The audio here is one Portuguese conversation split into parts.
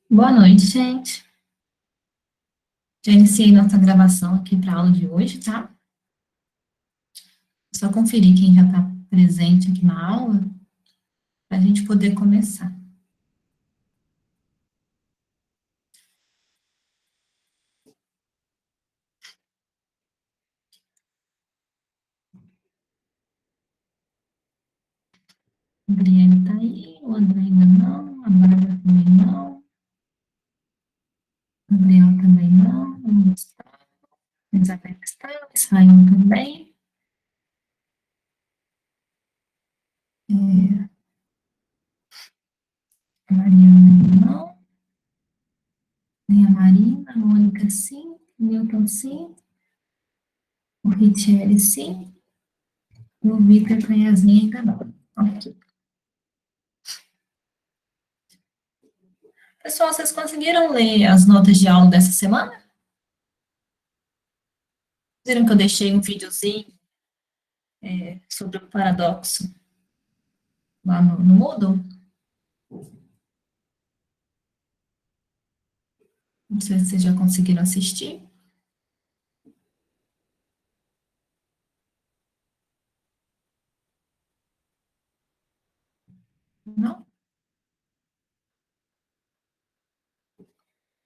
Boa noite, gente. Já iniciei nossa gravação aqui para a aula de hoje, tá? Só conferir quem já está presente aqui na aula, para a gente poder começar. A Adriane está aí, o André ainda não, a Bárbara também não, o Gabriel também não, o Gustavo, a Isabela está, o Israel também, a Mariana ainda não, nem a Marina, a Mônica sim, o Milton sim, o Richelle sim, e o Vitor Canhazinha ainda não. Ok. Pessoal, vocês conseguiram ler as notas de aula dessa semana? Viram que eu deixei um videozinho sobre o paradoxo lá no Moodle? Não sei se vocês já conseguiram assistir. Não?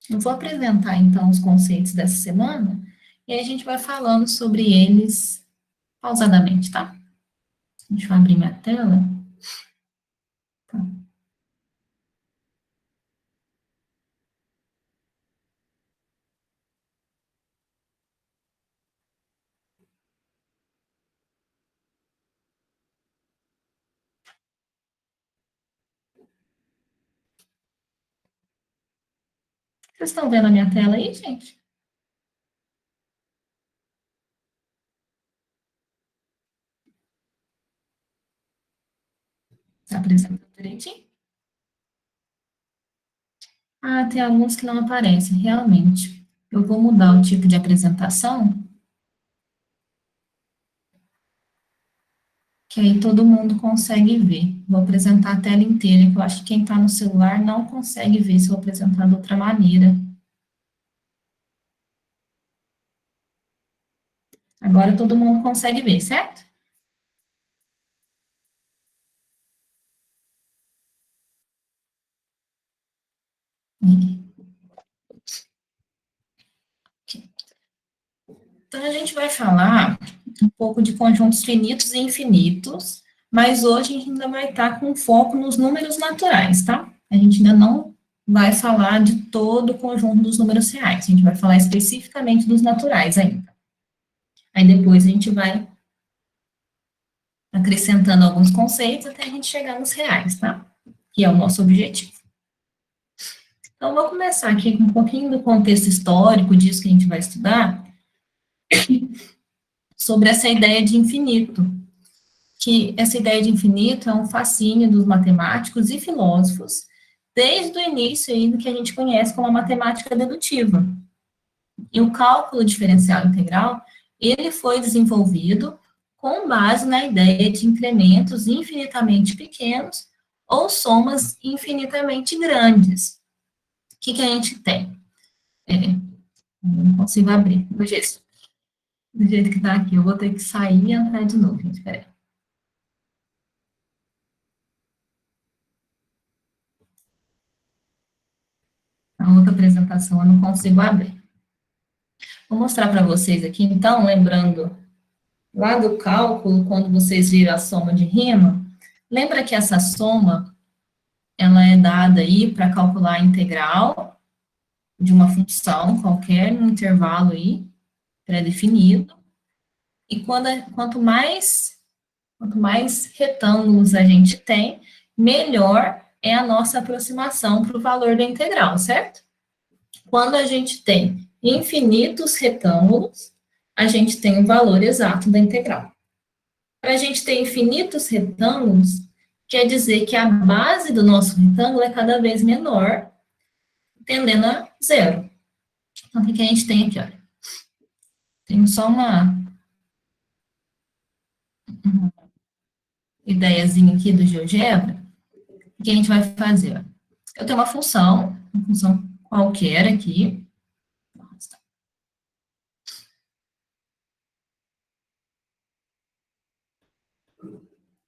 Eu vou apresentar, então, os conceitos dessa semana e aí a gente vai falando sobre eles pausadamente, tá? Deixa eu abrir minha tela. Tá. Vocês estão vendo a minha tela aí, gente? Está apresentando direitinho? Ah, tem alguns que não aparecem, realmente. Eu vou mudar o tipo de apresentação, que aí todo mundo consegue ver. Vou apresentar a tela inteira, que eu acho que quem está no celular não consegue ver se eu apresentar de outra maneira. Agora todo mundo consegue ver, certo? Então, a gente vai falar um pouco de conjuntos finitos e infinitos, mas hoje a gente ainda vai estar com foco nos números naturais, tá? A gente ainda não vai falar de todo o conjunto dos números reais, a gente vai falar especificamente dos naturais ainda. Aí depois a gente vai acrescentando alguns conceitos até a gente chegar nos reais, tá? Que é o nosso objetivo. Então, vou começar aqui com um pouquinho do contexto histórico disso que a gente vai estudar, sobre essa ideia de infinito, que essa ideia de infinito é um fascínio dos matemáticos e filósofos, desde o início aí do que a gente conhece como a matemática dedutiva. E o cálculo diferencial integral, ele foi desenvolvido com base na ideia de incrementos infinitamente pequenos ou somas infinitamente grandes. O que a gente tem? Não consigo abrir do jeito que está aqui. Eu vou ter que sair e entrar de novo, gente. Peraí. A outra apresentação eu não consigo abrir. Vou mostrar para vocês aqui, então, lembrando lá do cálculo, quando vocês viram a soma de rima, lembra que essa soma, ela é dada aí para calcular a integral de uma função qualquer, num intervalo aí, pré-definido, e quanto mais retângulos a gente tem, melhor é a nossa aproximação para o valor da integral, certo? Quando a gente tem infinitos retângulos, a gente tem o valor exato da integral. Para a gente ter infinitos retângulos, quer dizer que a base do nosso retângulo é cada vez menor, tendendo a zero. Então, o que a gente tem aqui? Olha? Tem só uma ideiazinha aqui do GeoGebra. O que a gente vai fazer? Ó? Eu tenho uma função qualquer aqui.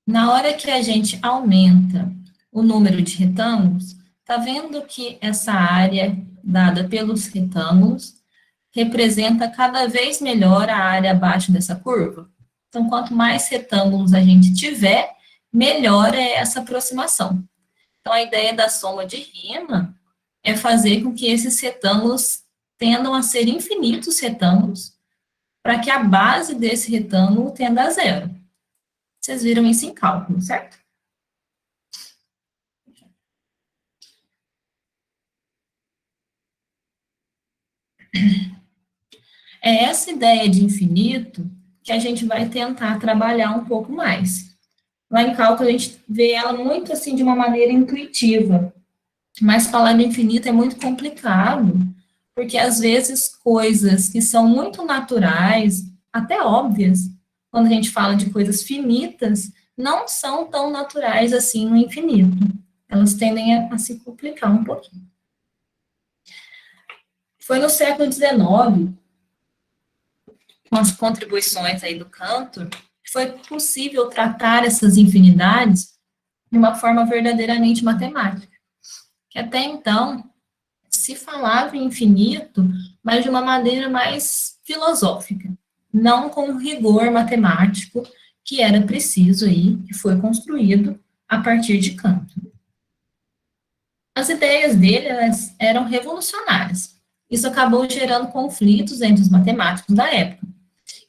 Na hora que a gente aumenta o número de retângulos, tá vendo que essa área dada pelos retângulos representa cada vez melhor a área abaixo dessa curva? Então, quanto mais retângulos a gente tiver, melhor é essa aproximação. Então, a ideia da soma de Riemann é fazer com que esses retângulos tendam a ser infinitos retângulos, para que a base desse retângulo tenda a zero. Vocês viram isso em cálculo, certo? É essa ideia de infinito que a gente vai tentar trabalhar um pouco mais. Lá em cálculo, a gente vê ela muito assim, de uma maneira intuitiva, mas falar de infinito é muito complicado, porque às vezes coisas que são muito naturais, até óbvias, quando a gente fala de coisas finitas, não são tão naturais assim no infinito. Elas tendem a se complicar um pouquinho. Foi no século XIX, com as contribuições aí do Cantor, que foi possível tratar essas infinidades de uma forma verdadeiramente matemática. Que até então se falava em infinito, mas de uma maneira mais filosófica, não com o rigor matemático que era preciso aí, que foi construído a partir de Cantor. As ideias dele eram revolucionárias. Isso acabou gerando conflitos entre os matemáticos da época.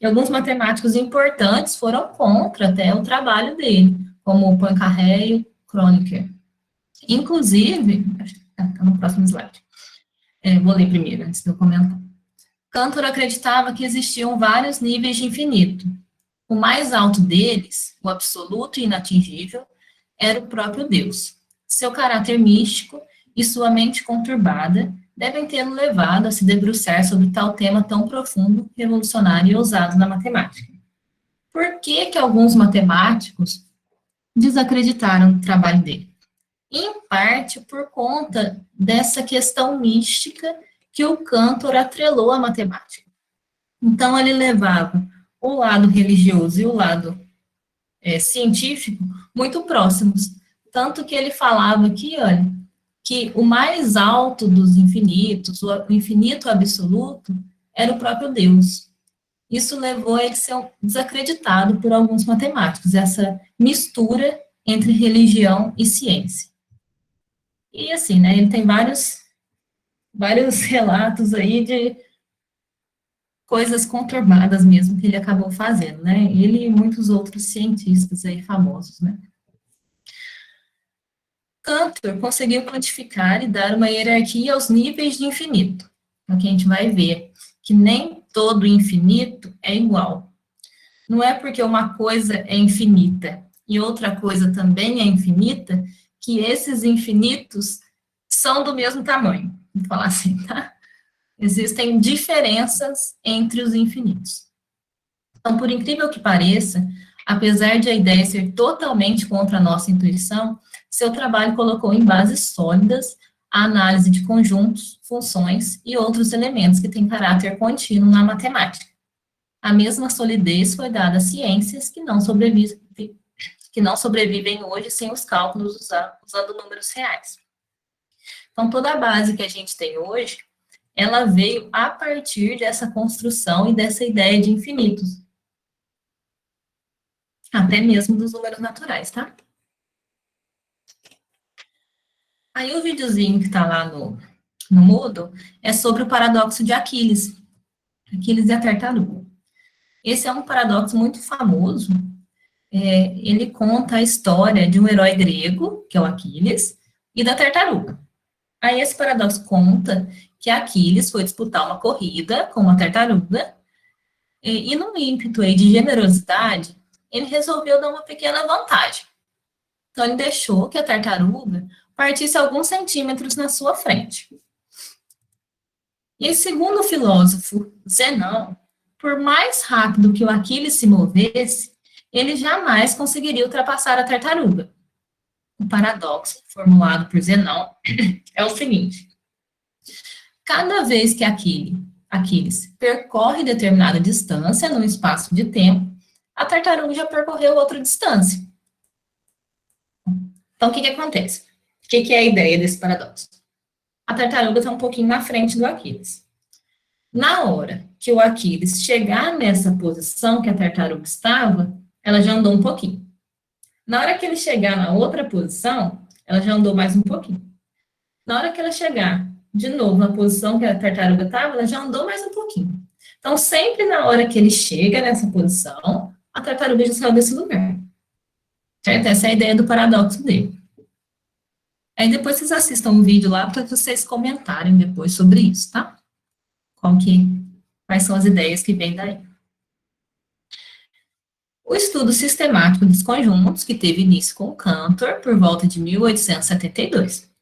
E alguns matemáticos importantes foram contra até o trabalho dele, como Poincaré e Kronecker. Inclusive, está no próximo slide. Vou ler primeiro, antes de eu comentar. Cantor acreditava que existiam vários níveis de infinito. O mais alto deles, o absoluto e inatingível, era o próprio Deus. Seu caráter místico e sua mente conturbada devem tê-lo levado a se debruçar sobre tal tema tão profundo, revolucionário e ousado na matemática. Por que que alguns matemáticos desacreditaram o trabalho dele? Em parte por conta dessa questão mística que o Cantor atrelou à matemática. Então, ele levava o lado religioso e o lado científico muito próximos. Tanto que ele falava aqui, olha, que o mais alto dos infinitos, o infinito absoluto, era o próprio Deus. Isso levou a ele ser desacreditado por alguns matemáticos, essa mistura entre religião e ciência. E assim, né, ele tem vários relatos aí de coisas conturbadas mesmo que ele acabou fazendo, né, ele e muitos outros cientistas aí famosos, né. Cantor conseguiu quantificar e dar uma hierarquia aos níveis de infinito. Então, aqui a gente vai ver que nem todo infinito é igual. Não é porque uma coisa é infinita e outra coisa também é infinita que esses infinitos são do mesmo tamanho. Vou falar assim, tá? Existem diferenças entre os infinitos. Então, por incrível que pareça, apesar de a ideia ser totalmente contra a nossa intuição, seu trabalho colocou em bases sólidas a análise de conjuntos, funções e outros elementos que têm caráter contínuo na matemática. A mesma solidez foi dada a ciências que não sobrevivem hoje sem os cálculos usando números reais. Então, toda a base que a gente tem hoje, ela veio a partir dessa construção e dessa ideia de infinitos. Até mesmo dos números naturais, tá? Aí o videozinho que tá lá no Moodle é sobre o paradoxo de Aquiles. Aquiles e a tartaruga. Esse é um paradoxo muito famoso. Ele conta a história de um herói grego, que é o Aquiles, e da tartaruga. Aí esse paradoxo conta que Aquiles foi disputar uma corrida com uma tartaruga, e num ímpeto aí de generosidade, ele resolveu dar uma pequena vantagem. Então, ele deixou que a tartaruga partisse alguns centímetros na sua frente. E segundo o filósofo Zenão, por mais rápido que o Aquiles se movesse, ele jamais conseguiria ultrapassar a tartaruga. O paradoxo formulado por Zenão é o seguinte: cada vez que Aquiles percorre determinada distância num espaço de tempo, a tartaruga já percorreu outra distância. Então, o que acontece? O que é a ideia desse paradoxo? A tartaruga está um pouquinho na frente do Aquiles. Na hora que o Aquiles chegar nessa posição que a tartaruga estava, ela já andou um pouquinho. Na hora que ele chegar na outra posição, ela já andou mais um pouquinho. Na hora que ela chegar de novo na posição que a tartaruga estava, ela já andou mais um pouquinho. Então, sempre na hora que ele chega nessa posição, a tartaruga já saiu desse lugar. Certo? Essa é a ideia do paradoxo dele. Aí depois vocês assistam o vídeo lá para vocês comentarem depois sobre isso, tá? Quais são as ideias que vêm daí. O estudo sistemático dos conjuntos, que teve início com Cantor, por volta de 1872.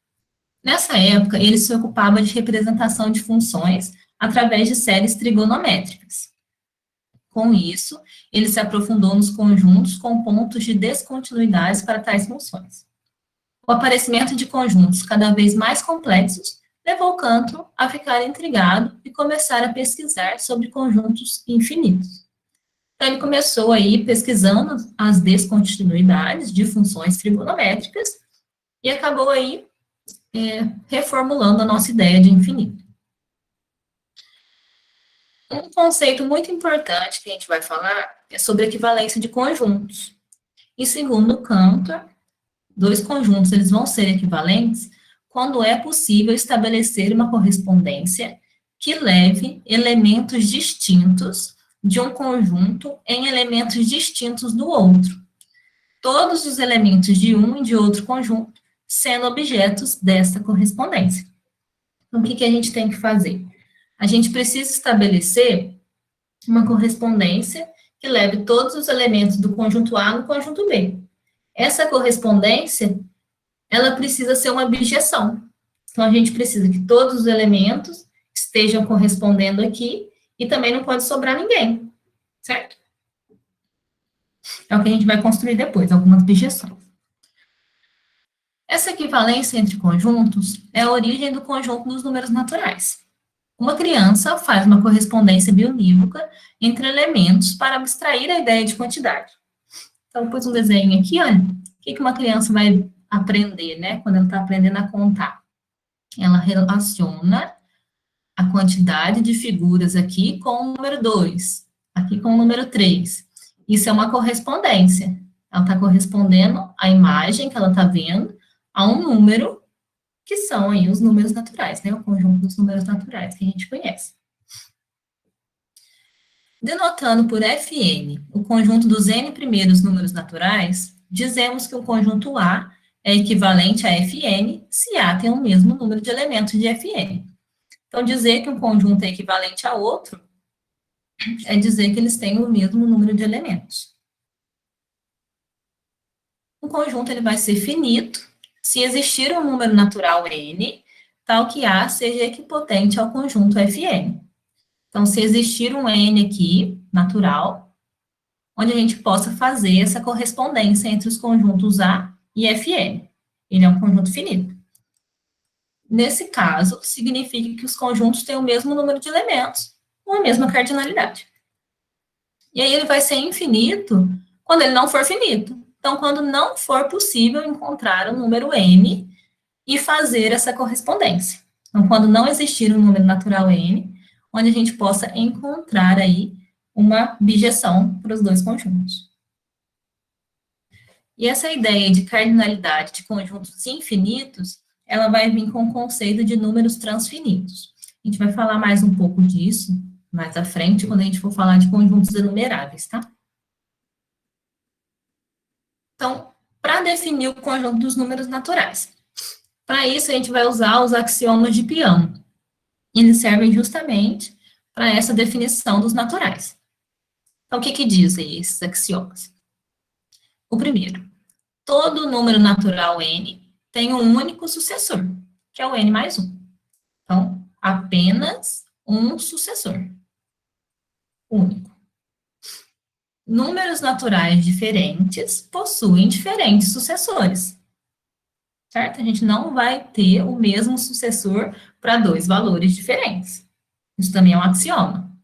Nessa época, ele se ocupava de representação de funções através de séries trigonométricas. Com isso, ele se aprofundou nos conjuntos com pontos de descontinuidades para tais funções. O aparecimento de conjuntos cada vez mais complexos levou Cantor a ficar intrigado e começar a pesquisar sobre conjuntos infinitos. Então, ele começou aí pesquisando as descontinuidades de funções trigonométricas e acabou aí reformulando a nossa ideia de infinito. Um conceito muito importante que a gente vai falar é sobre equivalência de conjuntos. E segundo Cantor, dois conjuntos eles vão ser equivalentes quando é possível estabelecer uma correspondência que leve elementos distintos de um conjunto em elementos distintos do outro. Todos os elementos de um e de outro conjunto sendo objetos dessa correspondência. Então, o que a gente tem que fazer? A gente precisa estabelecer uma correspondência que leve todos os elementos do conjunto A no conjunto B. Essa correspondência, ela precisa ser uma bijeção. Então, a gente precisa que todos os elementos estejam correspondendo aqui e também não pode sobrar ninguém, certo? É o que a gente vai construir depois, algumas bijeções. Essa equivalência entre conjuntos é a origem do conjunto dos números naturais. Uma criança faz uma correspondência bionívoca entre elementos para abstrair a ideia de quantidade. Então, eu pus um desenho aqui, olha, o que uma criança vai aprender, né, quando ela está aprendendo a contar? Ela relaciona a quantidade de figuras aqui com o número 2, aqui com o número 3. Isso é uma correspondência. Ela está correspondendo à imagem que ela está vendo a um número, que são aí os números naturais, né? O conjunto dos números naturais que a gente conhece. Denotando por Fn o conjunto dos n primeiros números naturais, dizemos que o conjunto A é equivalente a Fn se A tem o mesmo número de elementos de Fn. Então, dizer que um conjunto é equivalente a outro é dizer que eles têm o mesmo número de elementos. Um conjunto ele vai ser finito se existir um número natural n, tal que A seja equipotente ao conjunto Fn. Então, se existir um n aqui, natural, onde a gente possa fazer essa correspondência entre os conjuntos A e Fn. Ele é um conjunto finito. Nesse caso, significa que os conjuntos têm o mesmo número de elementos, ou a mesma cardinalidade. E aí ele vai ser infinito quando ele não for finito. Então, quando não for possível encontrar o número n e fazer essa correspondência. Então, quando não existir um número natural n, onde a gente possa encontrar aí uma bijeção para os dois conjuntos. E essa ideia de cardinalidade de conjuntos infinitos, ela vai vir com o conceito de números transfinitos. A gente vai falar mais um pouco disso mais à frente, quando a gente for falar de conjuntos enumeráveis, tá? Então, para definir o conjunto dos números naturais. Para isso, a gente vai usar os axiomas de Peano. Eles servem justamente para essa definição dos naturais. Então, o que dizem esses axiomas? O primeiro, todo número natural n tem um único sucessor, que é o n mais 1. Então, apenas um sucessor. Único. Números naturais diferentes possuem diferentes sucessores. certo? A gente não vai ter o mesmo sucessor para dois valores diferentes. Isso também é um axioma.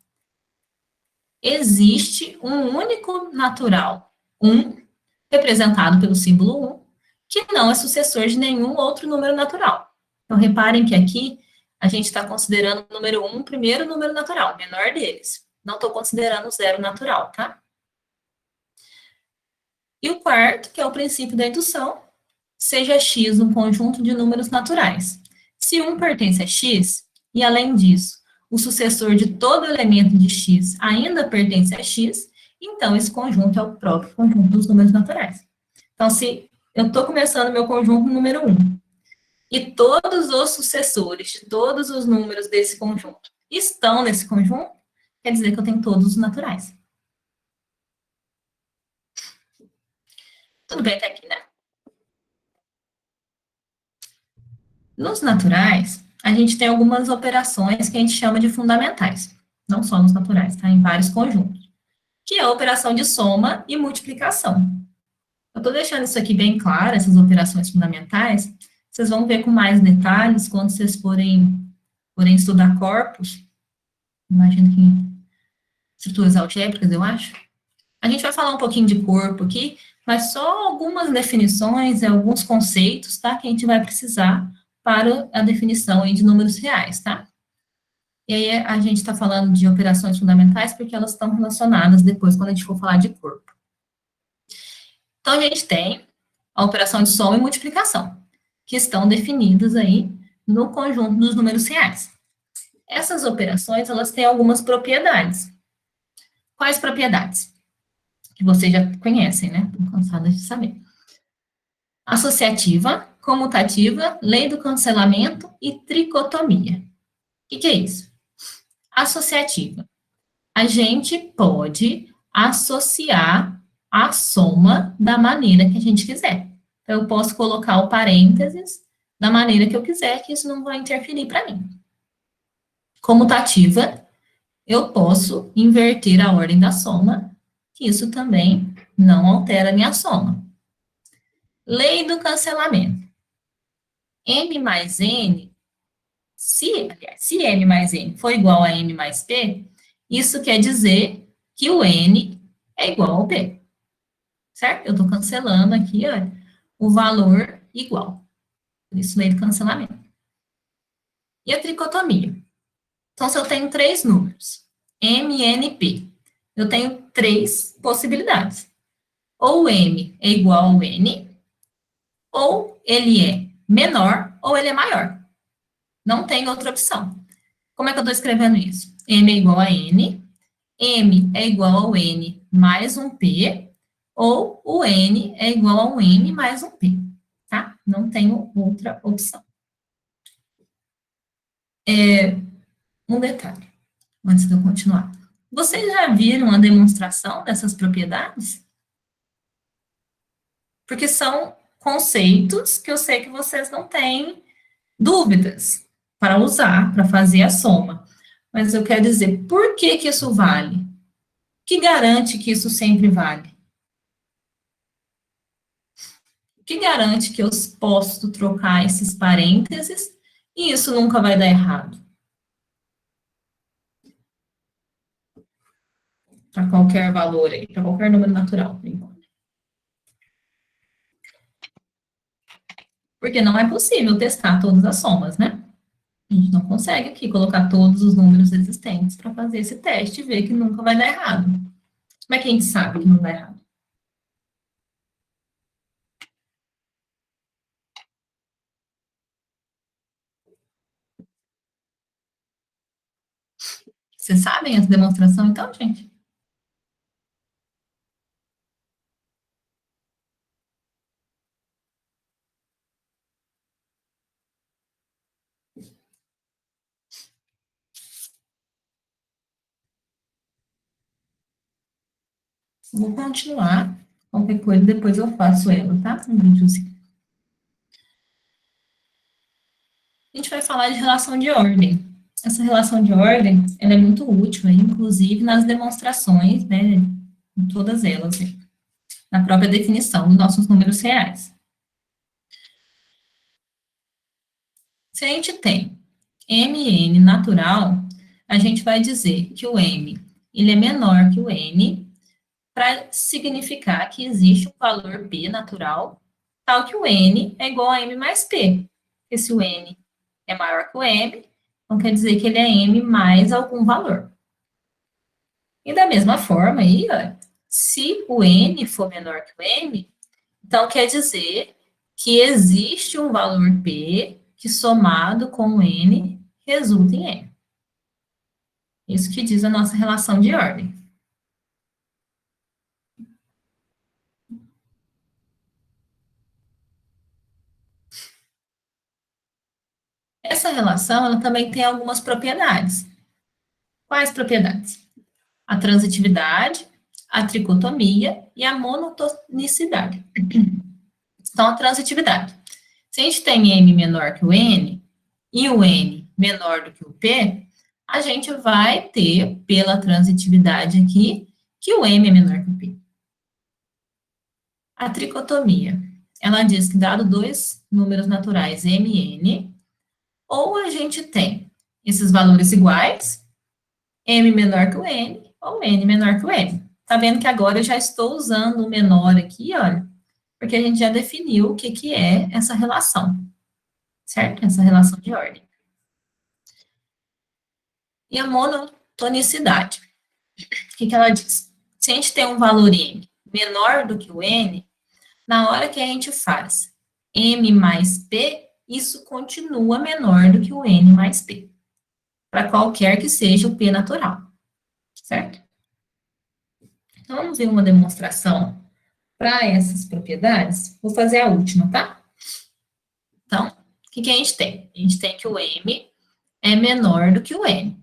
Existe um único natural, 1, representado pelo símbolo 1, que não é sucessor de nenhum outro número natural. Então, reparem que aqui a gente está considerando o número 1 o primeiro número natural, o menor deles. Não estou considerando o zero natural, tá? E o quarto, que é o princípio da indução, seja x um conjunto de números naturais. Se 1 pertence a x, e além disso, o sucessor de todo elemento de x ainda pertence a x, então esse conjunto é o próprio conjunto dos números naturais. Então, se eu estou começando meu conjunto número 1, e todos os sucessores de todos os números desse conjunto estão nesse conjunto, quer dizer que eu tenho todos os naturais. Tudo bem até aqui, né? Nos naturais, a gente tem algumas operações que a gente chama de fundamentais. Não só nos naturais, tá? Em vários conjuntos. Que é a operação de soma e multiplicação. Eu estou deixando isso aqui bem claro, essas operações fundamentais. Vocês vão ver com mais detalhes quando vocês forem estudar corpos. Imagino que estruturas algébricas, eu acho. A gente vai falar um pouquinho de corpo aqui, mas só algumas definições e alguns conceitos, tá? Que a gente vai precisar para a definição aí de números reais, tá? E aí a gente está falando de operações fundamentais porque elas estão relacionadas depois quando a gente for falar de corpo. Então, a gente tem a operação de soma e multiplicação, que estão definidas aí no conjunto dos números reais. Essas operações, elas têm algumas propriedades. Quais propriedades? Que vocês já conhecem, né? Estou cansada de saber. Associativa, comutativa, lei do cancelamento e tricotomia. O que é isso? Associativa. A gente pode associar a soma da maneira que a gente quiser. Então, eu posso colocar o parênteses da maneira que eu quiser, que isso não vai interferir para mim. Comutativa, eu posso inverter a ordem da soma, que isso também não altera a minha soma. Lei do cancelamento. M mais N, se M mais N for igual a M mais P, isso quer dizer que o N é igual ao P. Certo? Eu estou cancelando aqui, ó, o valor igual. Por isso, lei do cancelamento. E a tricotomia? Então, se eu tenho três números, M, N e P, eu tenho três possibilidades. Ou M é igual ao N, ou ele é menor, ou ele é maior. Não tem outra opção. Como é que eu estou escrevendo isso? M é igual a N, M é igual ao N mais um P, ou o N é igual a um M mais um P, tá? Não tenho outra opção. Um detalhe, antes de eu continuar. Vocês já viram a demonstração dessas propriedades? Porque são conceitos que eu sei que vocês não têm dúvidas para usar, para fazer a soma. Mas eu quero dizer, por que que isso vale? Que garante que isso sempre vale? Que garante que eu posso trocar esses parênteses e isso nunca vai dar errado? Para qualquer valor aí, para qualquer número natural. Porque não é possível testar todas as somas, né? A gente não consegue aqui colocar todos os números existentes para fazer esse teste e ver que nunca vai dar errado. Como é que a gente sabe que não dá errado? Vocês sabem essa demonstração, então, gente? Vou continuar. Qualquer coisa, depois eu faço ela, tá? Um videozinho. A gente vai falar de relação de ordem. Essa relação de ordem, ela é muito útil, inclusive nas demonstrações, né? Em todas elas, na própria definição dos nossos números reais. Se a gente tem mn natural, a gente vai dizer que o m ele é menor que o n, para significar que existe um valor p natural, tal que o n é igual a m mais p. Porque se o n é maior que o m, então quer dizer que ele é m mais algum valor. E da mesma forma aí, ó, se o n for menor que o m, então quer dizer que existe um valor p que somado com o n resulta em m. Isso que diz a nossa relação de ordem. Essa relação, ela também tem algumas propriedades. Quais propriedades? A transitividade, a tricotomia e a monotonicidade. Então, a transitividade. Se a gente tem m menor que o n e o n menor do que o p, a gente vai ter, pela transitividade aqui, que o m é menor que o p. A tricotomia, ela diz que dado dois números naturais m e n, ou a gente tem esses valores iguais, m menor que o n, ou n menor que o m. Tá vendo que agora eu já estou usando o menor aqui, olha, porque a gente já definiu o que, que é essa relação, certo? Essa relação de ordem. E a monotonicidade, o que, que ela diz? Se a gente tem um valor m menor do que o n, na hora que a gente faz m mais p, isso continua menor do que o n mais p, para qualquer que seja o p natural, certo? Então, vamos ver uma demonstração para essas propriedades. Vou fazer a última, tá? Então, o que, que a gente tem? A gente tem que o m é menor do que o n.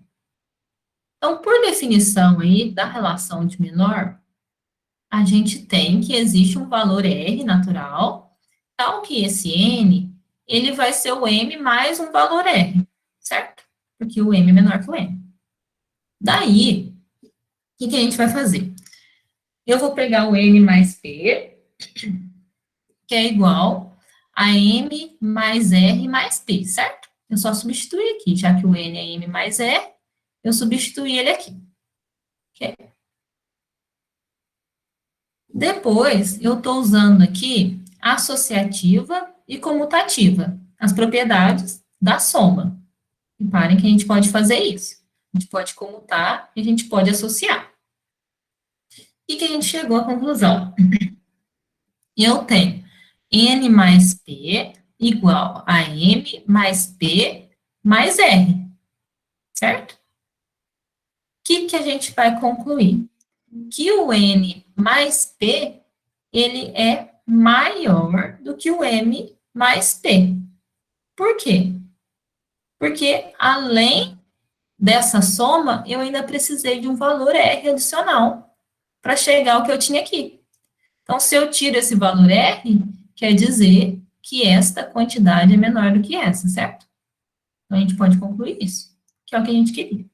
Então, por definição aí da relação de menor, a gente tem que existe um valor r natural, tal que esse n, ele vai ser o m mais um valor r, certo? Porque o m é menor que o n. Daí, o que, que a gente vai fazer? Eu vou pegar o n mais p, que é igual a m mais r mais p, certo? Eu só substituir aqui, já que o n é m mais r, eu substituí ele aqui. Okay? Depois, eu estou usando aqui associativa e comutativa, as propriedades da soma. Reparem que a gente pode fazer isso. A gente pode comutar e a gente pode associar. E que a gente chegou à conclusão? Eu tenho n mais p igual a m mais p mais r, certo? O que, que a gente vai concluir? Que o n mais p, ele é maior do que o m mais p. Por quê? Porque além dessa soma, eu ainda precisei de um valor r adicional para chegar ao que eu tinha aqui. Então, se eu tiro esse valor r, quer dizer que esta quantidade é menor do que essa, certo? Então, a gente pode concluir isso, que é o que a gente queria.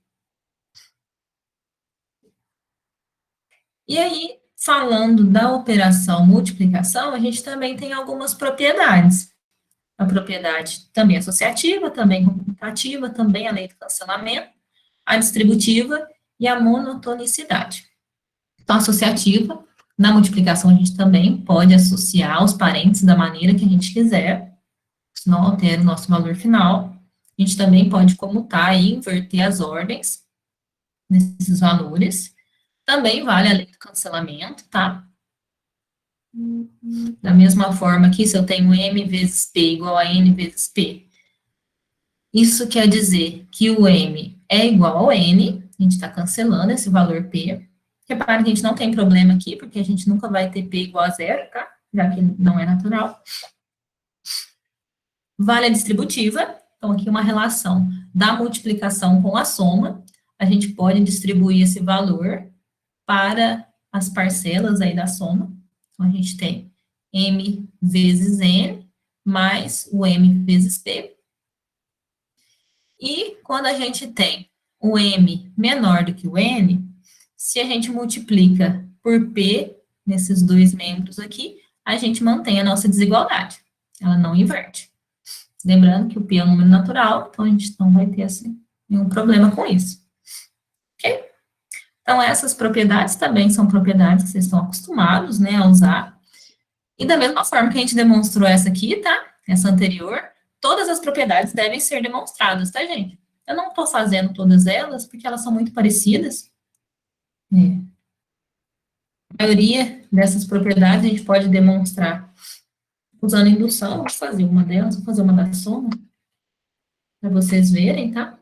E aí, falando da operação multiplicação, a gente também tem algumas propriedades. A propriedade também associativa, também comutativa, também a lei do cancelamento, a distributiva e a monotonicidade. Então, associativa, na multiplicação a gente também pode associar os parênteses da maneira que a gente quiser, isso não altera o nosso valor final. A gente também pode comutar e inverter as ordens nesses valores. Também vale a lei do cancelamento, tá? Da mesma forma que se eu tenho m vezes p igual a n vezes p, isso quer dizer que o m é igual ao n, a gente está cancelando esse valor p. Repare que a gente não tem problema aqui, porque a gente nunca vai ter p igual a zero, tá? Já que não é natural. Vale a distributiva, então aqui uma relação da multiplicação com a soma. A gente pode distribuir esse valor para as parcelas aí da soma. Então, a gente tem m vezes n mais o m vezes p. E quando a gente tem o m menor do que o n, se a gente multiplica por p, nesses dois membros aqui, a gente mantém a nossa desigualdade. Ela não inverte. Lembrando que o P é um número natural, então a gente não vai ter assim, nenhum problema com isso. Ok? Então, essas propriedades também são propriedades que vocês estão acostumados, né, a usar. E da mesma forma que a gente demonstrou essa aqui, tá? Essa anterior, todas as propriedades devem ser demonstradas, tá, gente? Eu não estou fazendo todas elas, porque elas são muito parecidas. A maioria dessas propriedades a gente pode demonstrar usando indução. Vou fazer uma delas, vou fazer uma da soma, para vocês verem, tá?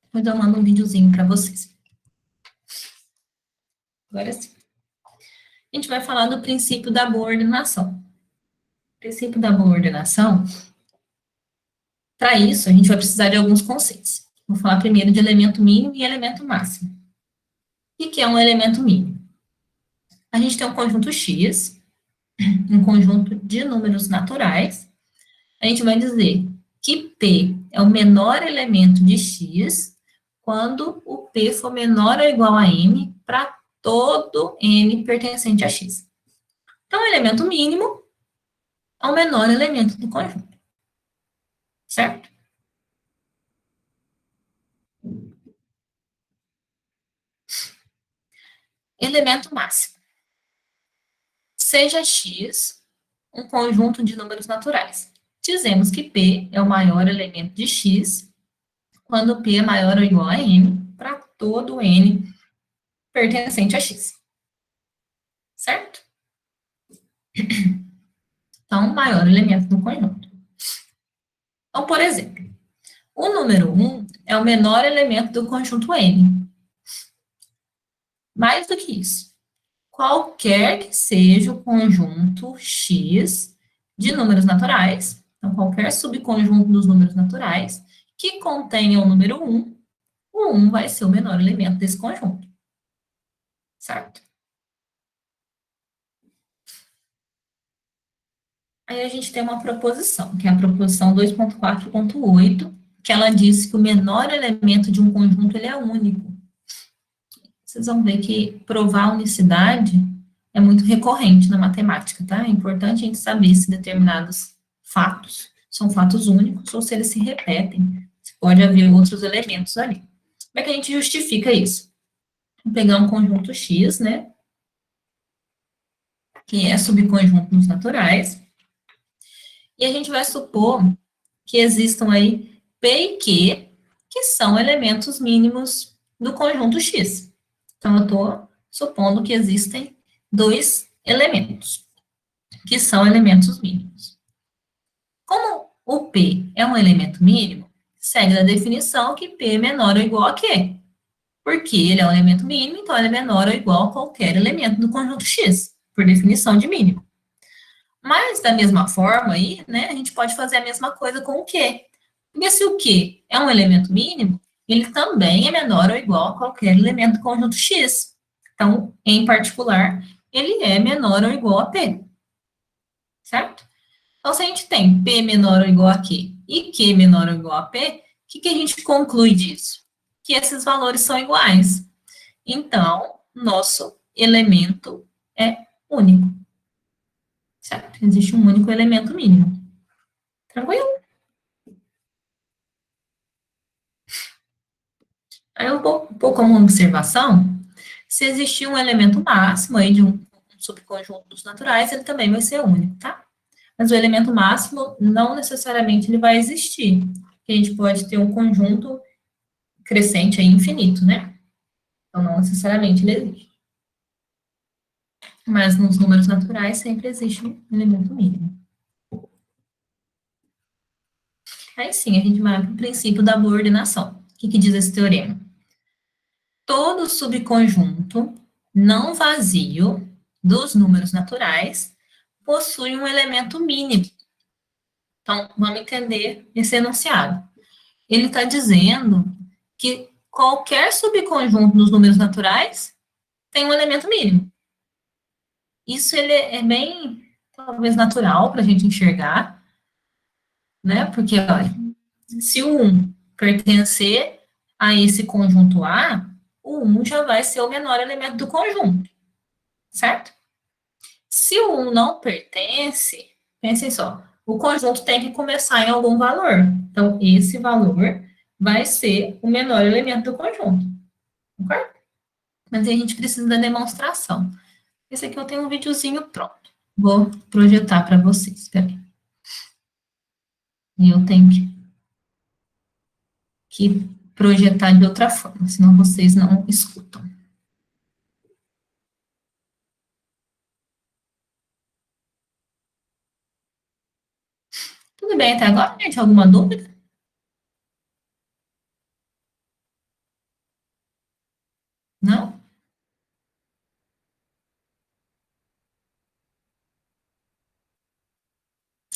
Depois eu mando um videozinho para vocês. Agora sim. A gente vai falar do princípio da boa ordenação. O princípio da boa ordenação, para isso, a gente vai precisar de alguns conceitos. Vou falar primeiro de elemento mínimo e elemento máximo. O que é um elemento mínimo? A gente tem um conjunto X, um conjunto de números naturais. A gente vai dizer que P é o menor elemento de X quando o P for menor ou igual a M para todo N pertencente a X. Então, o elemento mínimo é o menor elemento do conjunto. Certo? Elemento máximo. Seja X um conjunto de números naturais. Dizemos que P é o maior elemento de X quando P é maior ou igual a N para todo N pertencente a X. Certo? Então, o maior elemento do conjunto. Então, por exemplo, o número 1 é o menor elemento do conjunto N. Mais do que isso, qualquer que seja o conjunto X de números naturais, então qualquer subconjunto dos números naturais, que contenha o número 1, o 1 vai ser o menor elemento desse conjunto. Certo? Aí a gente tem uma proposição, que é a proposição 2.4.8, que ela diz que o menor elemento de um conjunto ele é único. Vocês vão ver que provar a unicidade é muito recorrente na matemática, tá? É importante a gente saber se determinados fatos são fatos únicos ou se eles se repetem. Pode haver outros elementos ali. Como é que a gente justifica isso? Vou pegar um conjunto X, né? Que é subconjunto dos naturais. E a gente vai supor que existam aí P e Q, que são elementos mínimos do conjunto X. Então, eu estou supondo que existem dois elementos, que são elementos mínimos. Como o P é um elemento mínimo, segue a definição que P é menor ou igual a Q. Porque ele é um elemento mínimo, então ele é menor ou igual a qualquer elemento do conjunto X, por definição de mínimo. Mas, da mesma forma aí, né, a gente pode fazer a mesma coisa com o Q. Porque se o Q é um elemento mínimo, ele também é menor ou igual a qualquer elemento do conjunto X. Então, em particular, ele é menor ou igual a P. Certo? Então, se a gente tem P menor ou igual a Q e Q menor ou igual a P, o que a gente conclui disso? Que esses valores são iguais. Então, nosso elemento é único. Certo? Existe um único elemento mínimo. Tranquilo? Aí eu vou pôr como observação, se existir um elemento máximo aí de um subconjunto dos naturais, ele também vai ser único, tá? Mas o elemento máximo não necessariamente ele vai existir, porque a gente pode ter um conjunto crescente aí infinito, né? Então não necessariamente ele existe. Mas nos números naturais sempre existe um elemento mínimo. Aí sim, a gente vai para o princípio da boa ordenação. O que diz esse teorema? Todo subconjunto não vazio dos números naturais possui um elemento mínimo. Então, vamos entender esse enunciado. Ele está dizendo que qualquer subconjunto dos números naturais tem um elemento mínimo. Isso ele é bem, talvez, natural para a gente enxergar, né? Porque, olha, se o 1 pertencer a esse conjunto A, o 1 já vai ser o menor elemento do conjunto, certo? Se o 1 não pertence, pensem só, o conjunto tem que começar em algum valor. Então, esse valor vai ser o menor elemento do conjunto, concorda? Mas aí a gente precisa da demonstração. Esse aqui eu tenho um videozinho pronto. Vou projetar para vocês, espera aí. E eu tenho que projetar de outra forma, senão vocês não escutam. Tudo bem até agora, gente? Alguma dúvida? Não?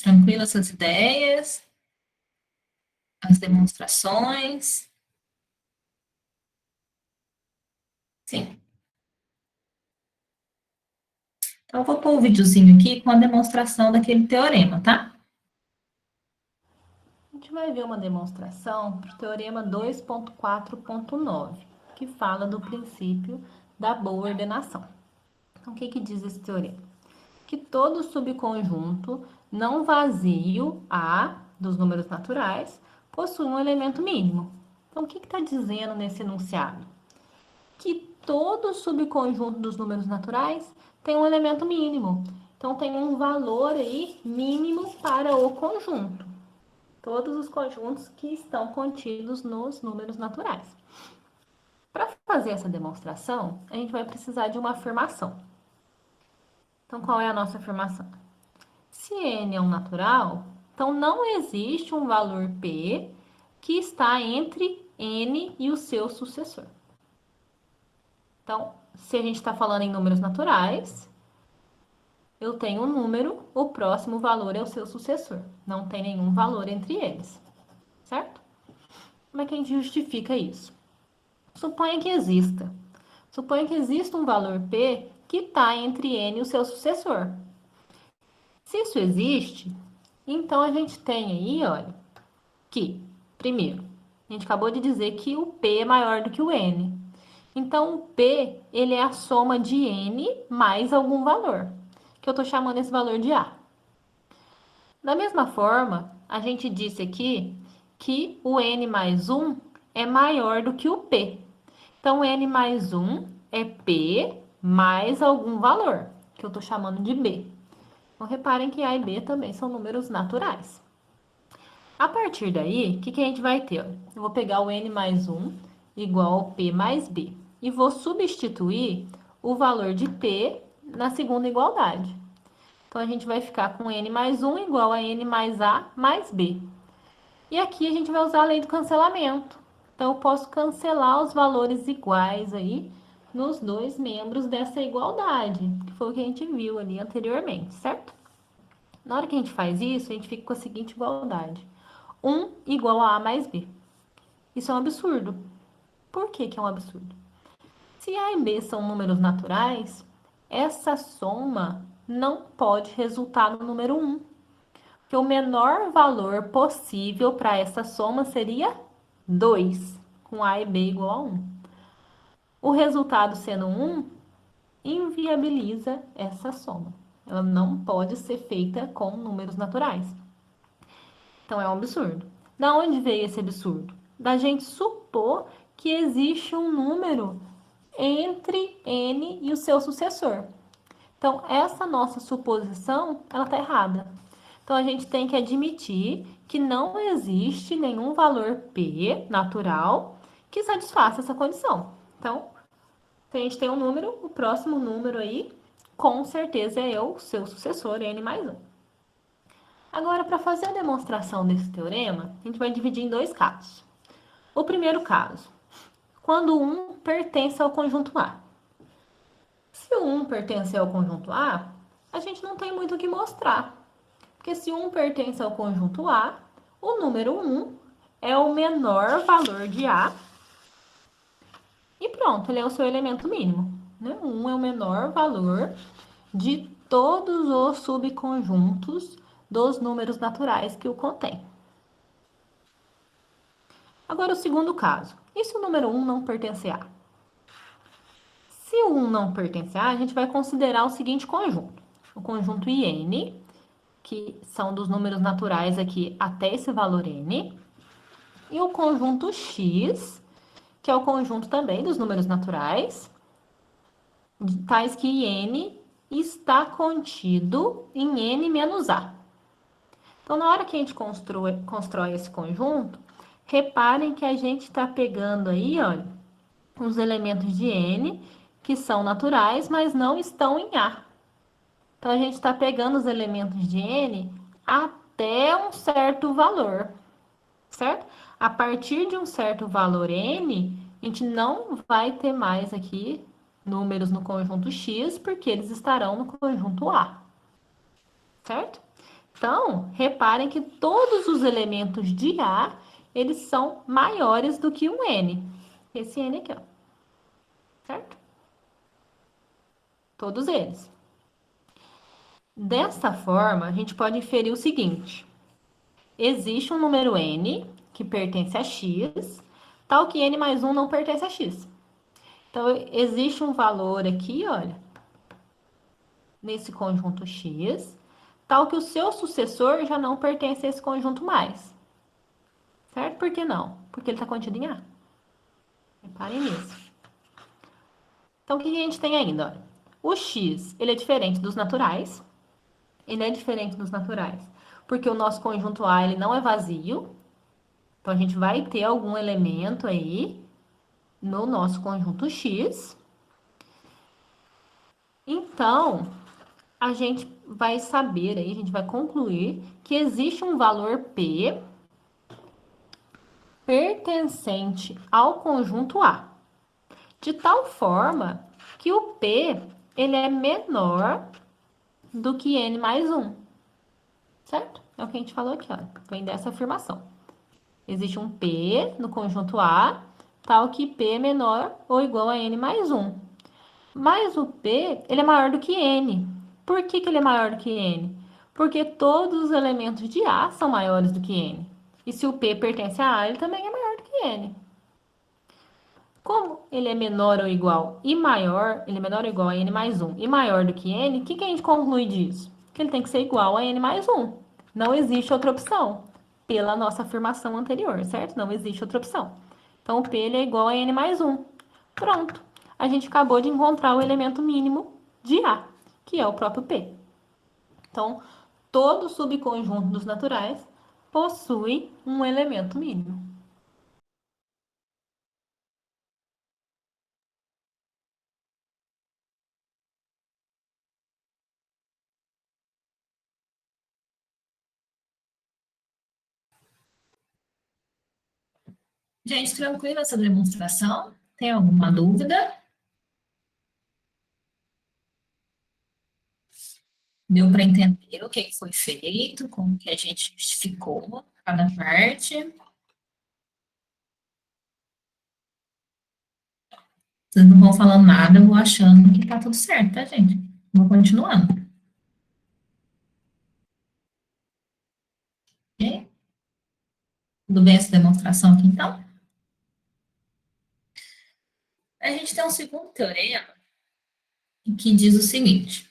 Tranquilo essas ideias, as demonstrações? Sim. Então, eu vou pôr o videozinho aqui com a demonstração daquele teorema, tá? A gente vai ver uma demonstração para o teorema 2.4.9, que fala do princípio da boa ordenação. Então, o que diz esse teorema? Que todo subconjunto não vazio A dos números naturais possui um elemento mínimo. Então, o que está dizendo nesse enunciado? Que todo subconjunto dos números naturais tem um elemento mínimo. Então, tem um valor aí mínimo para o conjunto. Todos os conjuntos que estão contidos nos números naturais. Para fazer essa demonstração, a gente vai precisar de uma afirmação. Então, qual é a nossa afirmação? Se n é um natural, então não existe um valor p que está entre n e o seu sucessor. Então, se a gente está falando em números naturais, eu tenho um número, o próximo valor é o seu sucessor. Não tem nenhum valor entre eles, certo? Como é que a gente justifica isso? Suponha que exista. Suponha que exista um valor p que está entre n e o seu sucessor. Se isso existe, então a gente tem aí, olha, que, primeiro, a gente acabou de dizer que o p é maior do que o n. Então, o p, ele é a soma de n mais algum valor, que eu estou chamando esse valor de a. Da mesma forma, a gente disse aqui que o n mais 1 é maior do que o p. Então, n mais 1 é p mais algum valor, que eu estou chamando de b. Então, reparem que a e b também são números naturais. A partir daí, o que a gente vai ter? Eu vou pegar o n mais 1 igual ao p mais b e vou substituir o valor de p na segunda igualdade. Então, a gente vai ficar com n mais 1 igual a n mais a mais b. E aqui a gente vai usar a lei do cancelamento. Então, eu posso cancelar os valores iguais aí nos dois membros dessa igualdade, que foi o que a gente viu ali anteriormente, certo? Na hora que a gente faz isso, a gente fica com a seguinte igualdade. 1 igual a mais b. Isso é um absurdo. Por que que é um absurdo? Se a e b são números naturais, essa soma não pode resultar no número 1. Porque o menor valor possível para essa soma seria 2, com a e b igual a 1. O resultado sendo 1, inviabiliza essa soma. Ela não pode ser feita com números naturais. Então, é um absurdo. Da onde veio esse absurdo? Da gente supor que existe um número entre n e o seu sucessor. Então, essa nossa suposição, ela está errada. Então, a gente tem que admitir que não existe nenhum valor p natural que satisfaça essa condição. Então, se a gente tem um número, o próximo número aí, com certeza é o seu sucessor, n mais 1. Agora, para fazer a demonstração desse teorema, a gente vai dividir em dois casos. O primeiro caso, quando 1 pertence ao conjunto A. Se o 1 pertence ao conjunto A, a gente não tem muito o que mostrar. Porque se 1 pertence ao conjunto A, o número 1 é o menor valor de A. E pronto, ele é o seu elemento mínimo. Né? 1 é o menor valor de todos os subconjuntos dos números naturais que o contém. Agora, o segundo caso. E se o número 1 não pertence a? Se o 1 não pertence a, a gente vai considerar o seguinte conjunto. O conjunto IN, que são dos números naturais aqui até esse valor n, e o conjunto x, que é o conjunto também dos números naturais, tais que n está contido em n menos a. Então, na hora que a gente constrói esse conjunto, reparem que a gente está pegando aí, olha, os elementos de n que são naturais, mas não estão em A. Então, a gente está pegando os elementos de n até um certo valor, certo? A partir de um certo valor n, a gente não vai ter mais aqui números no conjunto x, porque eles estarão no conjunto A, certo? Então, reparem que todos os elementos de A, eles são maiores do que um n. Esse n aqui, ó. Certo? Todos eles. Dessa forma, a gente pode inferir o seguinte: existe um número n que pertence a x, tal que n mais 1 não pertence a x. Então, existe um valor aqui, olha, nesse conjunto x, tal que o seu sucessor já não pertence a esse conjunto mais. Certo? Por que não? Porque ele está contido em A. Reparem nisso. Então, o que a gente tem ainda? Olha, o x, ele é diferente dos naturais. Ele é diferente dos naturais, porque o nosso conjunto A, ele não é vazio. Então, a gente vai ter algum elemento aí no nosso conjunto x. Então, a gente vai saber aí, a gente vai concluir que existe um valor P pertencente ao conjunto A, de tal forma que o P, ele é menor do que n mais 1, certo? É o que a gente falou aqui, ó. Vem dessa afirmação. Existe um P no conjunto A, tal que P é menor ou igual a n mais 1. Mas o P, ele é maior do que n. Por que ele é maior do que n? Porque todos os elementos de A são maiores do que n. E se o P pertence a A, ele também é maior do que n. Como ele é menor ou igual e maior, ele é menor ou igual a n mais 1 e maior do que n, o que a gente conclui disso? Que ele tem que ser igual a n mais 1. Não existe outra opção, pela nossa afirmação anterior, certo? Não existe outra opção. Então, o P ele é igual a n mais 1. Pronto. A gente acabou de encontrar o elemento mínimo de A, que é o próprio P. Então, todo subconjunto dos naturais possui um elemento mínimo. Gente, tranquilo essa demonstração? Tem alguma dúvida? Deu para entender o que foi feito, como que a gente justificou cada parte? Vocês não vão falando nada, eu vou achando que tá tudo certo, tá, gente? Vou continuando. Ok? Tudo bem essa demonstração aqui, então? A gente tem um segundo teorema que diz o seguinte: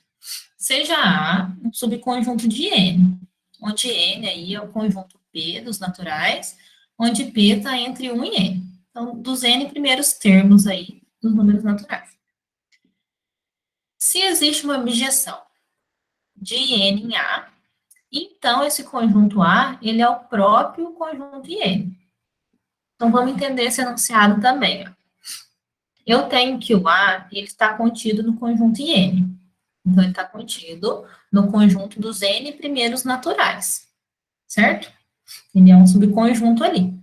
seja A um subconjunto de N, onde N aí é o conjunto P dos naturais, onde P está entre 1 e N. Então, dos N primeiros termos aí dos números naturais. Se existe uma objeção de N em A, então esse conjunto A, ele é o próprio conjunto de N. Então, vamos entender esse enunciado também. Ó. Eu tenho que o A, ele está contido no conjunto N. Então, ele está contido no conjunto dos N primeiros naturais, certo? Ele é um subconjunto ali.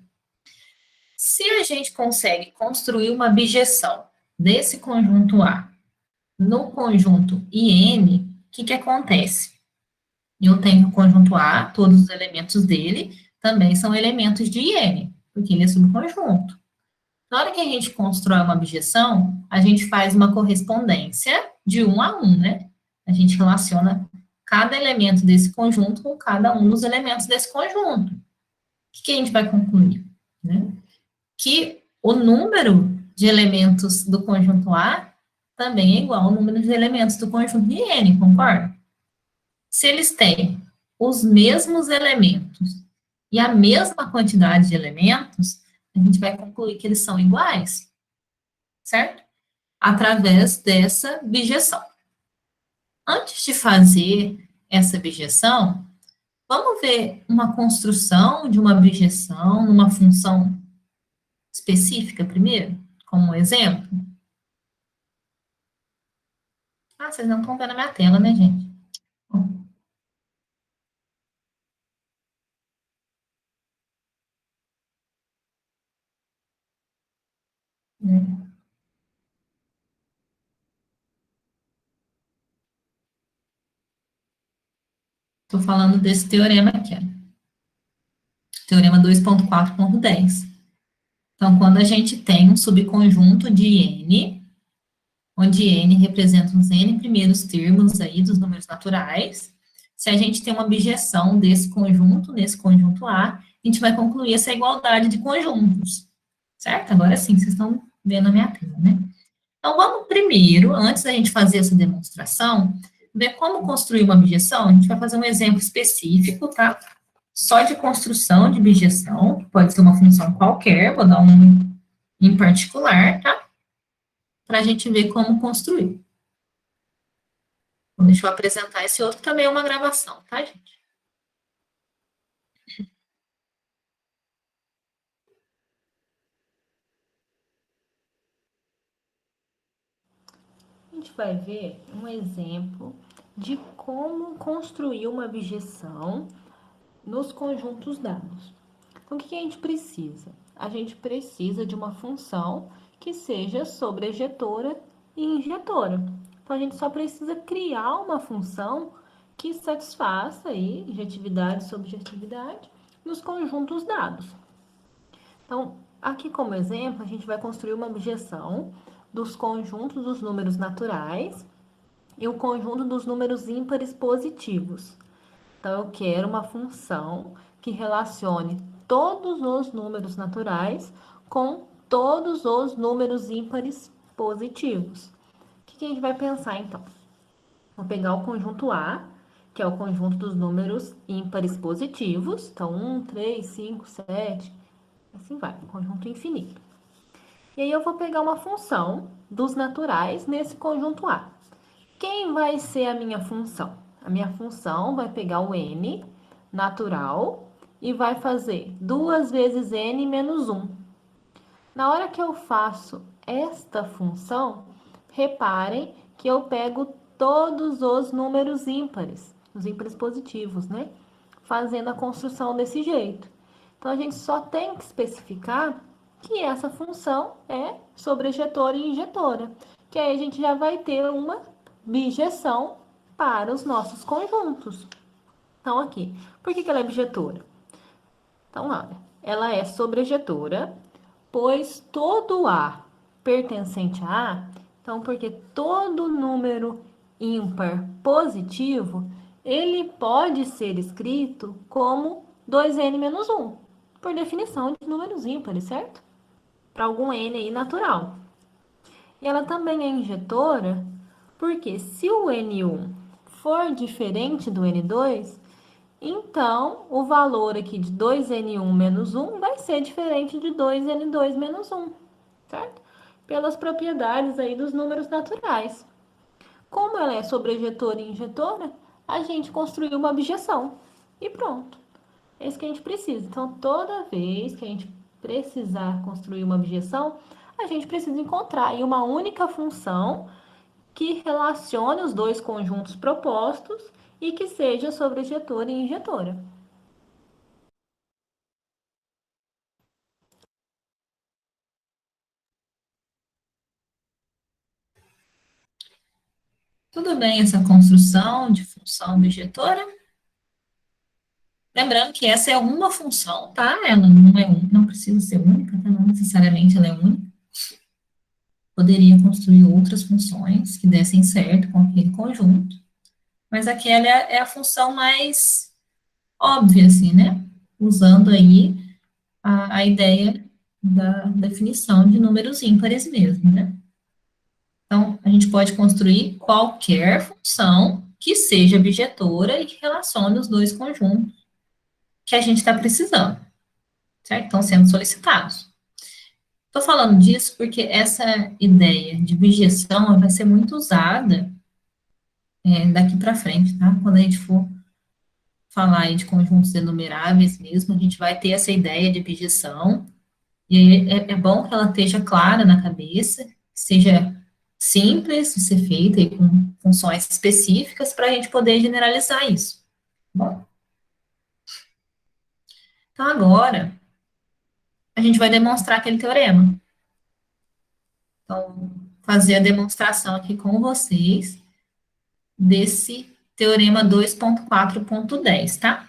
Se a gente consegue construir uma bijeção desse conjunto A no conjunto IN, o que acontece? Eu tenho o conjunto A, todos os elementos dele também são elementos de IN, porque ele é subconjunto. Na hora que a gente constrói uma bijeção, a gente faz uma correspondência de 1 a 1, né? A gente relaciona cada elemento desse conjunto com cada um dos elementos desse conjunto. O que a gente vai concluir? Né? Que o número de elementos do conjunto A também é igual ao número de elementos do conjunto de N, concorda? Se eles têm os mesmos elementos e a mesma quantidade de elementos, a gente vai concluir que eles são iguais, certo? Através dessa bijeção. Antes de fazer essa bijeção, vamos ver uma construção de uma bijeção numa função específica primeiro, como um exemplo? Ah, vocês não estão vendo a minha tela, né, gente? Estou falando desse teorema aqui, ó. Teorema 2.4.10. Então, quando a gente tem um subconjunto de N, onde N representa os N primeiros termos aí dos números naturais, se a gente tem uma bijeção desse conjunto, nesse conjunto A, a gente vai concluir essa igualdade de conjuntos, certo? Agora sim, vocês estão vendo a minha tela, né? Então, vamos primeiro, antes da gente fazer essa demonstração, ver como construir uma bijeção. A gente vai fazer um exemplo específico, tá? Só de construção de bijeção, que pode ser uma função qualquer, vou dar um em particular, tá? Para a gente ver como construir. Então, deixa eu apresentar esse outro, também é uma gravação, tá, gente? A gente vai ver um exemplo de como construir uma bijeção nos conjuntos dados. Então, o que a gente precisa? A gente precisa de uma função que seja sobrejetora e injetora. Então, a gente só precisa criar uma função que satisfaça aí injetividade e subjetividade nos conjuntos dados. Então, aqui como exemplo, a gente vai construir uma objeção dos conjuntos dos números naturais e o conjunto dos números ímpares positivos. Então, eu quero uma função que relacione todos os números naturais com todos os números ímpares positivos. O que a gente vai pensar, então? Vou pegar o conjunto A, que é o conjunto dos números ímpares positivos. Então, 1, 3, 5, 7, assim vai, conjunto infinito. E aí eu vou pegar uma função dos naturais nesse conjunto A. Quem vai ser a minha função? A minha função vai pegar o n natural e vai fazer 2 vezes n menos 1. Na hora que eu faço esta função, reparem que eu pego todos os números ímpares, os ímpares positivos, né? Fazendo a construção desse jeito. Então, a gente só tem que especificar que essa função é sobrejetora e injetora, que aí a gente já vai ter uma bijeção para os nossos conjuntos. Então, aqui, por que ela é bijetora? Então, olha, ela é sobrejetora, pois todo A pertencente a A, então, porque todo número ímpar positivo, ele pode ser escrito como 2n menos 1, por definição de números ímpares, certo? Para algum n aí natural. E ela também é injetora, porque se o N1 for diferente do N2, então o valor aqui de 2N1 menos 1 vai ser diferente de 2N2 menos 1, certo? Pelas propriedades aí dos números naturais. Como ela é sobrejetora e injetora, a gente construiu uma objeção. E pronto. É isso que a gente precisa. Então, toda vez que a gente precisar construir uma objeção, a gente precisa encontrar aí uma única função que relacione os dois conjuntos propostos e que seja sobrejetora e injetora. Tudo bem essa construção de função objetora? Lembrando que essa é uma função, tá? Ela não é não precisa ser única, tá? Não necessariamente ela é única. Poderia construir outras funções que dessem certo com aquele conjunto, mas aquela é a função mais óbvia, assim, né? Usando aí a ideia da definição de números ímpares mesmo, né? Então, a gente pode construir qualquer função que seja bijetora e que relacione os dois conjuntos que a gente está precisando, certo? Estão sendo solicitados. Estou falando disso porque essa ideia de bijeção vai ser muito usada daqui para frente, tá? Quando a gente for falar aí de conjuntos enumeráveis mesmo, a gente vai ter essa ideia de bijeção, e aí é bom que ela esteja clara na cabeça, seja simples de ser feita e com funções específicas para a gente poder generalizar isso. Bom, então agora a gente vai demonstrar aquele teorema. Então, fazer a demonstração aqui com vocês desse teorema 2.4.10, tá?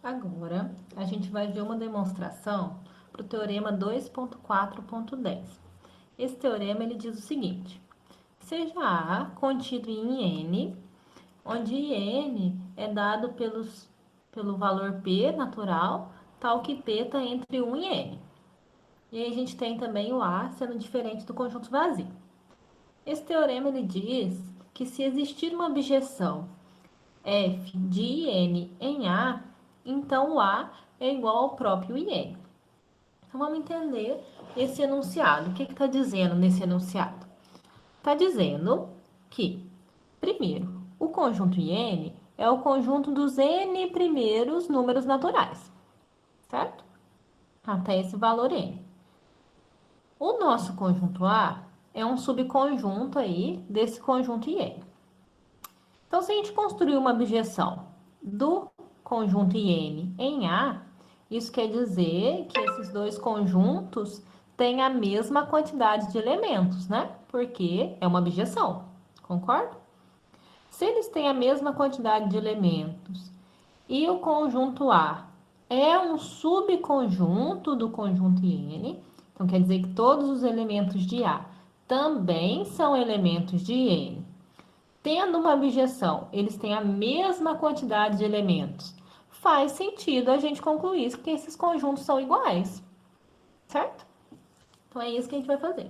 Agora, a gente vai ver uma demonstração para o teorema 2.4.10. Esse teorema ele diz o seguinte: seja A contido em N, onde N é dado pelo valor P natural, tal que P está entre 1 e N. E aí a gente tem também o A sendo diferente do conjunto vazio. Esse teorema ele diz que se existir uma objeção f de IN em A, então o A é igual ao próprio IN. Então vamos entender esse enunciado. O que está dizendo nesse enunciado? Está dizendo que, primeiro, o conjunto IN é o conjunto dos N primeiros números naturais, certo? Até esse valor N. O nosso conjunto A é um subconjunto aí desse conjunto IN. Então, se a gente construir uma objeção do conjunto IN em A, isso quer dizer que esses dois conjuntos têm a mesma quantidade de elementos, né? Porque é uma objeção, concorda? Se eles têm a mesma quantidade de elementos e o conjunto A é um subconjunto do conjunto IN, então quer dizer que todos os elementos de A também são elementos de N. Tendo uma objeção, eles têm a mesma quantidade de elementos. Faz sentido a gente concluir que esses conjuntos são iguais, certo? Então é isso que a gente vai fazer.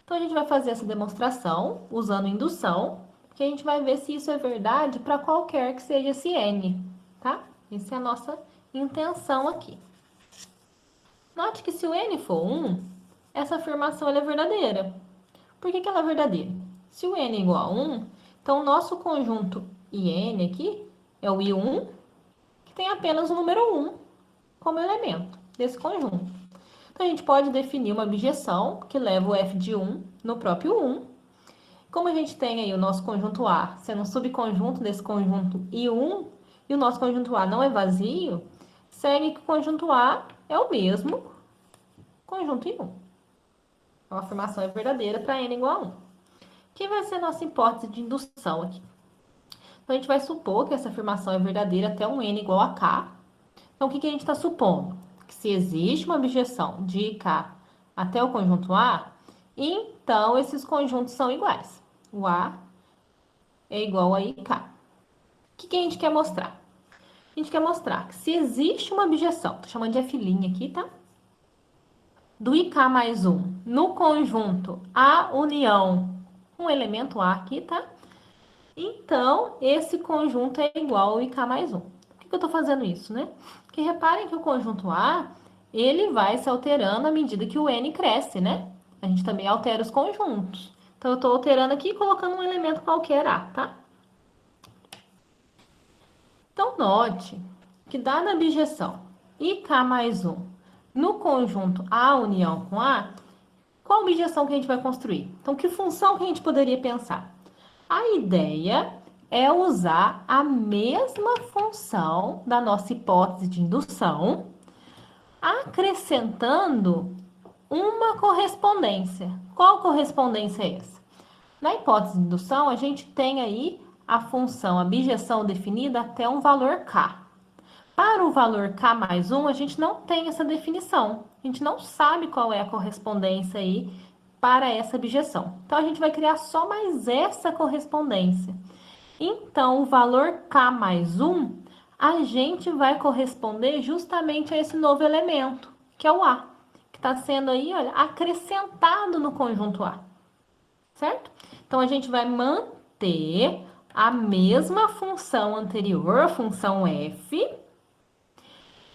Então a gente vai fazer essa demonstração usando indução, que a gente vai ver se isso é verdade para qualquer que seja esse N, tá? Essa é a nossa intenção aqui. Note que se o N for 1, essa afirmação é verdadeira. Por que ela é verdadeira? Se o N é igual a 1, então o nosso conjunto IN aqui é o I1, que tem apenas o número 1 como elemento desse conjunto. Então a gente pode definir uma objeção que leva o f de 1 no próprio 1. Como a gente tem aí o nosso conjunto A sendo um subconjunto desse conjunto I1, e o nosso conjunto A não é vazio, segue que o conjunto A é o mesmo conjunto I1. Então, a afirmação é verdadeira para n igual a 1. Que vai ser a nossa hipótese de indução aqui? Então, a gente vai supor que essa afirmação é verdadeira até um n igual a k. Então, o que a gente está supondo? Que se existe uma objeção de ik até o conjunto A, então esses conjuntos são iguais. O A é igual a ik. O que a gente quer mostrar? A gente quer mostrar que se existe uma objeção, estou chamando de F' aqui, tá? Do ik mais 1 no conjunto A união um elemento A aqui, tá? Então, esse conjunto é igual ao ik mais 1. Por que eu estou fazendo isso, né? Porque reparem que o conjunto A, ele vai se alterando à medida que o n cresce, né? A gente também altera os conjuntos. Então, eu estou alterando aqui e colocando um elemento qualquer A, tá? Então, note que dada a objeção ik mais 1 no conjunto A união com A, qual objeção que a gente vai construir? Então, que função que a gente poderia pensar? A ideia é usar a mesma função da nossa hipótese de indução, acrescentando uma correspondência. Qual correspondência é essa? Na hipótese de indução, a gente tem aí a função, a objeção definida até um valor k. Para o valor k mais 1, a gente não tem essa definição. A gente não sabe qual é a correspondência aí para essa objeção. Então, a gente vai criar só mais essa correspondência. Então, o valor k mais 1, a gente vai corresponder justamente a esse novo elemento, que é o A, que está sendo aí, olha, acrescentado no conjunto A. certo? Então, a gente vai manter a mesma função anterior, a função f,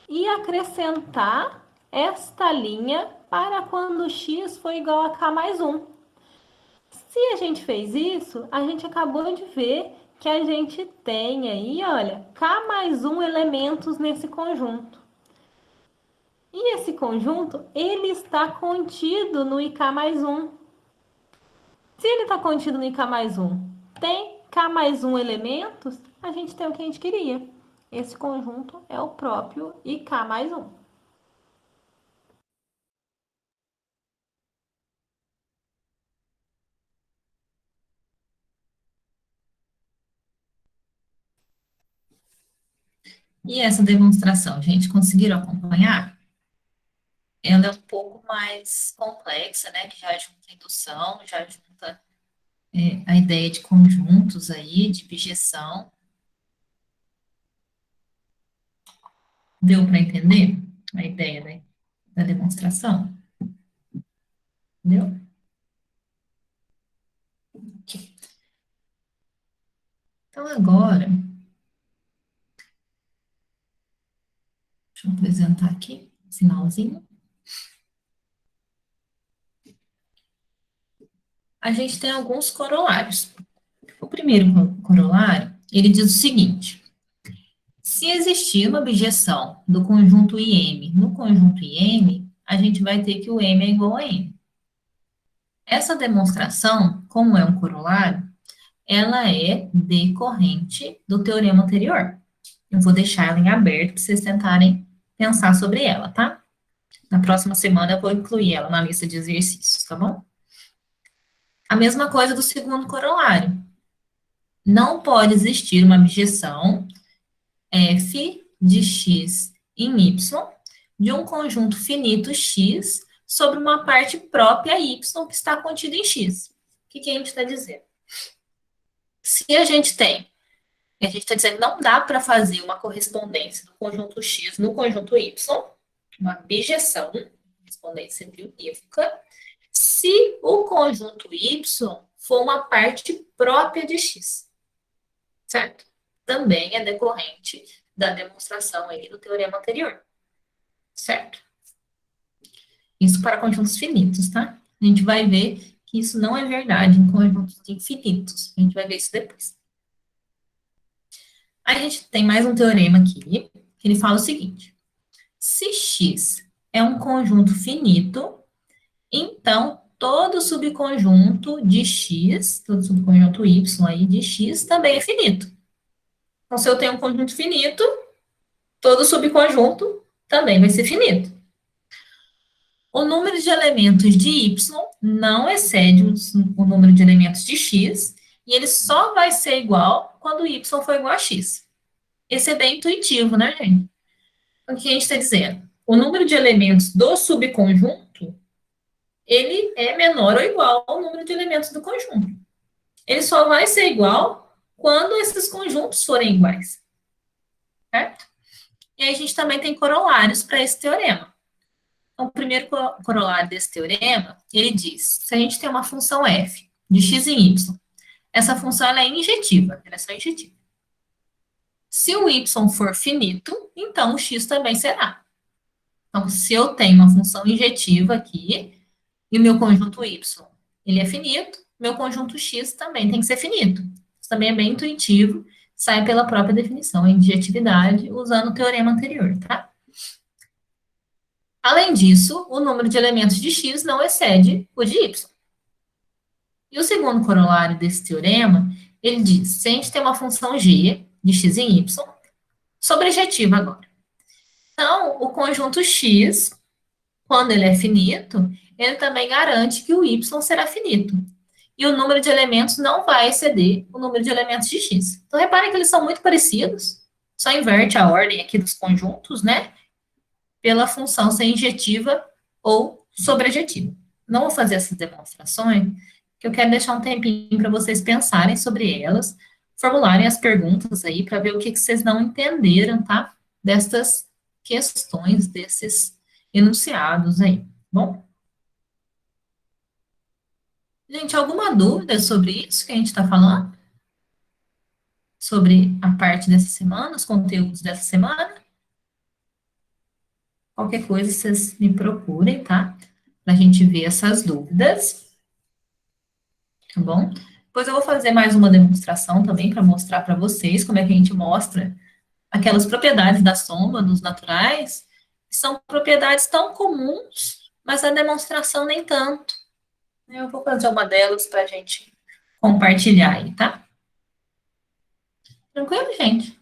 e acrescentar esta linha para quando x for igual a k mais 1. Se a gente fez isso, a gente acabou de ver que a gente tem aí, olha, k mais 1 elementos nesse conjunto. E esse conjunto, ele está contido no IK mais 1. Se ele está contido no IK mais 1, tem K mais 1 elementos, a gente tem o que a gente queria. Esse conjunto é o próprio IK mais 1. E essa demonstração, gente, conseguiram acompanhar? Ela é um pouco mais complexa, né? Que já junta indução, já junta a ideia de conjuntos aí, de bijeção. Deu para entender a ideia, né, da demonstração? Deu? Ok. Então, agora, deixa eu apresentar aqui, um sinalzinho. A gente tem alguns corolários. O primeiro corolário, ele diz o seguinte: se existir uma objeção do conjunto IM no conjunto IM, a gente vai ter que o M é igual a M. Essa demonstração, como é um corolário, ela é decorrente do teorema anterior. Eu vou deixar ela em aberto para vocês tentarem pensar sobre ela, tá? Na próxima semana eu vou incluir ela na lista de exercícios, tá bom? A mesma coisa do segundo corolário. Não pode existir uma objeção f de x em y de um conjunto finito x sobre uma parte própria y que está contida em x. O que a gente está dizendo? Se a gente está dizendo que não dá para fazer uma correspondência do conjunto x no conjunto y, uma bijeção, correspondência biunívoca, se o conjunto y for uma parte própria de x, certo? Também é decorrente da demonstração aí do teorema anterior, certo? Isso para conjuntos finitos, tá? A gente vai ver que isso não é verdade em conjuntos infinitos. A gente vai ver isso depois. A gente tem mais um teorema aqui, que ele fala o seguinte: se x é um conjunto finito, então todo subconjunto de x, todo subconjunto y aí de x também é finito. Então, se eu tenho um conjunto finito, todo subconjunto também vai ser finito. O número de elementos de y não excede o número de elementos de x, e ele só vai ser igual quando y for igual a x. Esse é bem intuitivo, né, gente? O que a gente está dizendo? O número de elementos do subconjunto, ele é menor ou igual ao número de elementos do conjunto. Ele só vai ser igual quando esses conjuntos forem iguais. Certo? E aí a gente também tem corolários para esse teorema. Então, o primeiro corolário desse teorema, ele diz, se a gente tem uma função f de x em y, essa função ela é injetiva, ela é só injetiva. Se o y for finito, então o x também será. Então, se eu tenho uma função injetiva aqui, e o meu conjunto y, ele é finito, meu conjunto x também tem que ser finito. Isso também é bem intuitivo, sai pela própria definição, a injetividade, usando o teorema anterior, tá? Além disso, o número de elementos de x não excede o de y. E o segundo corolário desse teorema, ele diz, se a gente tem uma função g de x em y, sobrejetiva agora. Então, o conjunto x, quando ele é finito, ele também garante que o y será finito. E o número de elementos não vai exceder o número de elementos de x. Então, reparem que eles são muito parecidos, só inverte a ordem aqui dos conjuntos, né? Pela função ser injetiva ou sobrejetiva. Não vou fazer essas demonstrações, que eu quero deixar um tempinho para vocês pensarem sobre elas, formularem as perguntas aí para ver o que vocês não entenderam, tá? Destas questões, desses enunciados aí, bom? Gente, alguma dúvida sobre isso que a gente está falando? Sobre a parte dessa semana, os conteúdos dessa semana? Qualquer coisa, vocês me procurem, tá? Para a gente ver essas dúvidas, tá bom? Depois eu vou fazer mais uma demonstração também para mostrar para vocês como é que a gente mostra aquelas propriedades da soma dos naturais, que são propriedades tão comuns, mas a demonstração nem tanto. Eu vou fazer uma delas para a gente compartilhar aí, tá? Tranquilo, gente?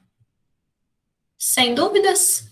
Sem dúvidas?